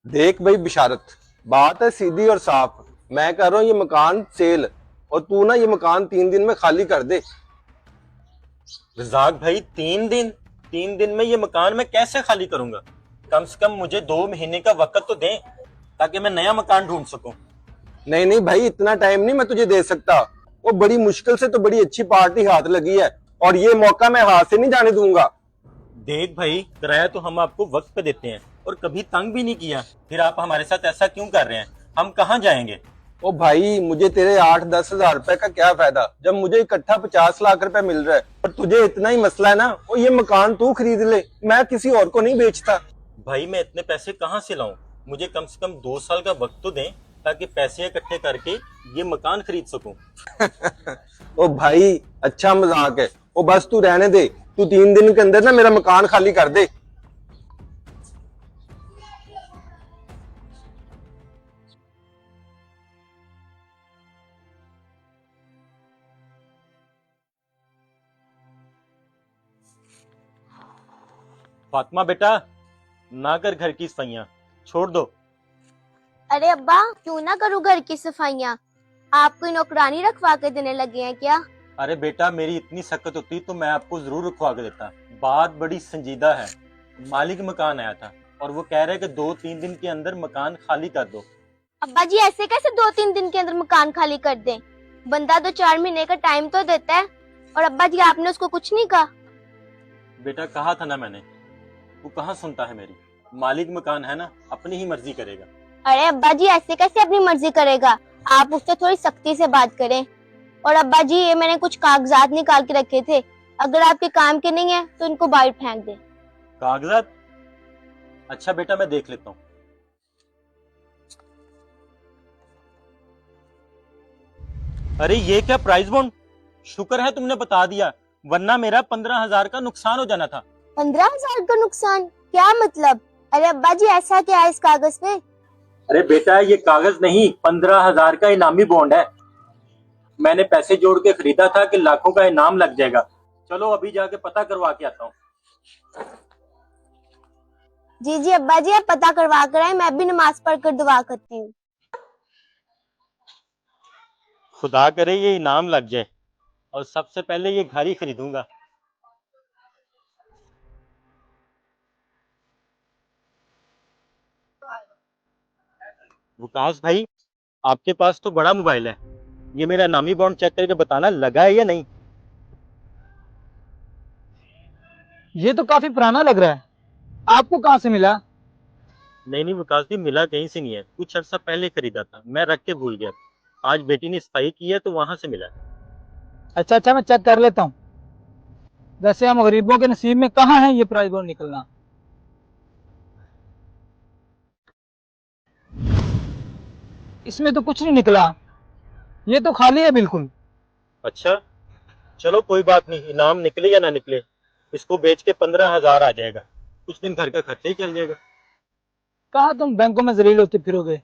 देख भाई बिशारत, बात है सीधी और साफ। मैं कह रहा हूँ ये मकान सेल, और तू ना ये मकान 3 दिन में खाली कर दे। रजाक भाई 3 दिन, 3 दिन में ये मकान मैं कैसे खाली करूंगा? कम से कम मुझे 2 महीने का वक्त तो दें ताकि मैं नया मकान ढूंढ सकूं। नहीं नहीं भाई, इतना टाइम नहीं मैं तुझे दे सकता। वो बड़ी मुश्किल से तो बड़ी अच्छी पार्टी हाथ लगी है, और ये मौका मैं हाथ से नहीं जाने दूंगा। देख भाई, किराया तो हम आपको वक्त पे देते हैं और कभी तंग भी नहीं किया, फिर आप हमारे साथ ऐसा क्यों कर रहे हैं? हम कहाँ जाएंगे? ओ भाई, मुझे तेरे 8-10 हजार रुपए का क्या फायदा जब मुझे इकट्ठा 50 लाख रुपए मिल रहा है। और तुझे इतना ही मसला है ना, वो ये मकान तू खरीद ले, मैं किसी और को नहीं बेचता। भाई मैं इतने पैसे कहाँ से लाऊं? मुझे कम से कम 2 साल का वक्त तो दें ताकि पैसे इकट्ठे करके ये मकान खरीद सकूं। ओ भाई, अच्छा मजाक है। ओ बस तू रहने दे, तू 3 दिन के अंदर ना मेरा मकान खाली कर दे। फातिमा बेटा, ना कर घर की सफाइयां, छोड़ दो। अरे अब्बा, क्यों ना करूँ घर की सफाइयाँ। आप कोई नौकरानी रखवा के देने लगे हैं क्या? अरे बेटा, मेरी इतनी सकत होती तो मैं आपको जरूर रुकवा के देता। बात बड़ी संजीदा है। मालिक मकान आया था और वो कह रहे कि 2-3 दिन के अंदर मकान खाली कर दो। अब्बा जी, ऐसे कैसे 2-3 दिन के अंदर मकान खाली कर दें? बंदा 2-4 महीने का टाइम तो देता है। और अब्बा जी, आपने उसको कुछ नहीं कहा? बेटा कहा था ना मैंने, वो कहाँ सुनता है मेरी। मालिक मकान है ना, अपनी ही मर्जी करेगा। अरे अब्बा जी, ऐसे कैसे अपनी मर्जी करेगा? आप उससे थोड़ी सख्ती से बात करें। और अब्बा जी, ये मैंने कुछ कागजात निकाल के रखे थे, अगर आपके काम के नहीं है तो इनको बाहर फेंक दें। कागजात? अच्छा बेटा, मैं देख लेता हूँ। अरे ये क्या प्राइस बॉन्ड? शुक्र है तुमने बता दिया, वरना मेरा 15,000 का नुकसान हो जाना था। 15,000 का नुकसान? क्या मतलब? अरे अब्बा जी, ऐसा क्या है इस कागज में? अरे बेटा, ये कागज नहीं, 15,000 का इनामी बॉन्ड है। मैंने पैसे जोड़ के खरीदा था कि लाखों का इनाम लग जाएगा। चलो अभी जाके पता करवा के आता हूँ। जी जी अब्बा जी, आप पता करवा कर आए, मैं भी नमाज पढ़कर दुआ करती हूँ। खुदा करे ये इनाम लग जाए, और सबसे पहले ये घर ही खरीदूंगा। विकास भाई, आपके पास तो बड़ा मोबाइल है, ये मेरा इनामी बॉन्ड चेक करके बताना लगा है या नहीं। ये तो काफी पुराना लग रहा है। आपको कहाँ से मिला? नहीं नहीं विकास जी, मिला कहीं से नहीं है, कुछ अर्सा पहले खरीदा था, मैं रख के भूल गया। आज बेटी ने सफाई की है तो वहां से मिला। अच्छा अच्छा, मैं चेक कर लेता हूँ। वैसे हम गरीबों के नसीब में कहाँ है ये प्राइज बोर्ड निकलना। इसमें तो कुछ नहीं निकला, ये तो खाली है बिल्कुल। अच्छा, चलो कोई बात नहीं, इनाम निकले या ना निकले, इसको बेच के 15,000 आ जाएगा, कुछ दिन घर का खर्चा ही चल जाएगा। कहाँ तुम बैंकों में जलील होते फिरोगे।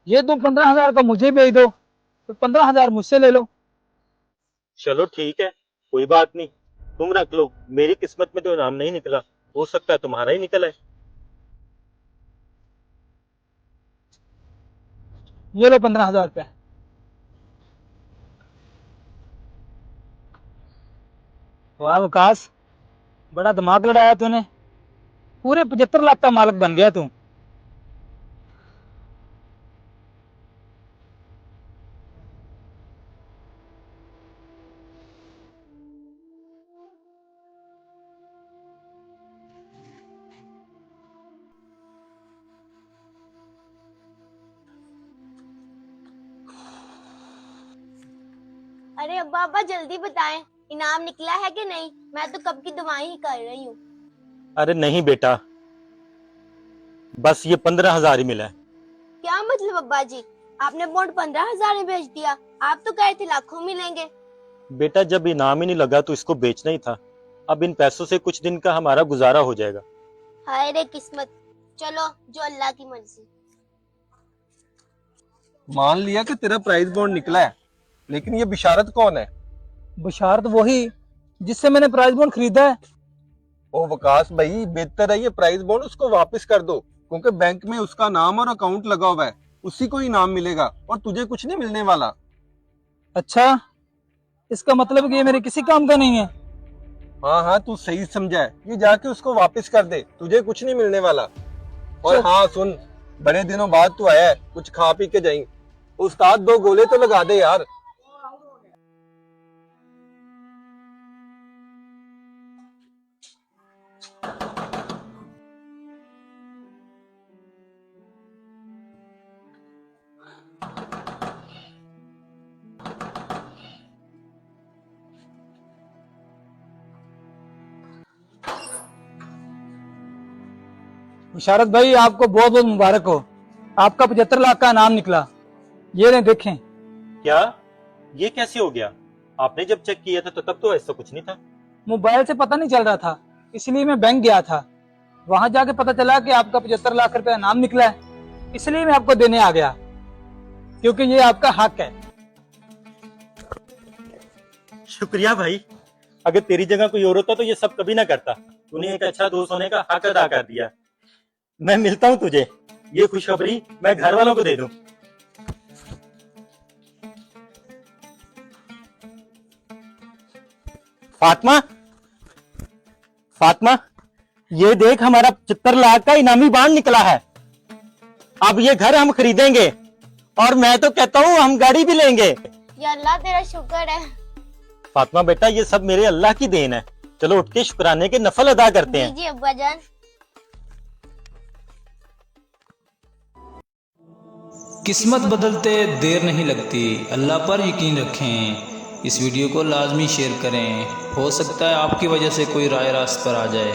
ये तुम 15,000 का मुझे भेज दो, तो 15,000 मुझसे ले लो। चलो ठीक है, कोई बात नहीं, तुम रख लो। मेरी किस्मत में तो इनाम नहीं निकला, हो सकता है तुम्हारा ही निकला है। ये लो 15,000 रुपया। वाह विकास, बड़ा दिमाग लड़ाया तूने, पूरे 75 लाख का मालिक बन गया तू। अरे अब्बा अब्बा, जल्दी बताएं, इनाम निकला है कि नहीं? मैं तो कब की दुआएं ही कर रही हूँ। अरे नहीं बेटा, बस ये 15,000 ही मिला है। क्या मतलब अब्बा जी? आपने बॉन्ड 15,000 में बेच दिया, आप तो कह रहे थे लाखों मिलेंगे। बेटा जब इनाम ही नहीं लगा तो इसको बेचना ही था, अब इन पैसों से कुछ दिन का हमारा गुजारा हो जाएगा। हाय रे किस्मत, चलो जो अल्लाह की मर्जी। मान लिया कि तेरा प्राइज बॉन्ड निकला है, लेकिन ये बिशारत कौन है? बशारत वही जिससे मैंने प्राइज बॉन्ड खरीदा है। ओ वकास भाई, बेहतर है ये प्राइज बॉन्ड उसको वापस कर दो, क्योंकि बैंक में उसका नाम और अकाउंट लगा हुआ है, उसी को ही इनाम मिलेगा और तुझे कुछ नहीं मिलने वाला। अच्छा, इसका मतलब कि ये मेरे किसी काम का नहीं है। हाँ हाँ, तू सही समझा है, ये जाके उसको वापस कर दे, तुझे कुछ नहीं मिलने वाला। और चल। हाँ सुन, बड़े दिनों बाद तू आया है, कुछ खा पी के जाई। उस्ताद 2 गोले तो लगा दे यार। इशारत भाई, आपको बहुत बहुत मुबारक हो, आपका 75 लाख का इनाम निकला। ये ले देखें। क्या ये कैसे हो गया? आपने जब चेक किया था तो तब तो ऐसा कुछ नहीं था। मोबाइल से पता नहीं चल रहा था, इसलिए मैं बैंक गया था। वहां जाके पता चला कि आपका 75 लाख रुपया इनाम निकला है, इसलिए मैं आपको देने आ गया, क्योंकि ये आपका हक है। शुक्रिया भाई, अगर तेरी जगह कोई और होता तो ये सब कभी ना करता। तूने एक अच्छा दोस्त होने का हक अदा कर दिया। मैं मिलता हूँ तुझे, ये खुशखबरी मैं घर वालों को दे दूं। फातिमा, फातिमा, ये देख हमारा 75 लाख का इनामी बांड निकला है। अब ये घर हम खरीदेंगे और मैं तो कहता हूँ हम गाड़ी भी लेंगे। या अल्लाह तेरा शुक्र है। फातिमा बेटा, ये सब मेरे अल्लाह की देन है। चलो उठ के शुक्राने के नफल अदा करते हैं। जी अब्बा जान। किस्मत बदलते देर नहीं लगती, अल्लाह पर यकीन रखें। इस वीडियो को लाजमी शेयर करें, हो सकता है आपकी वजह से कोई राय रास्त पर आ जाए।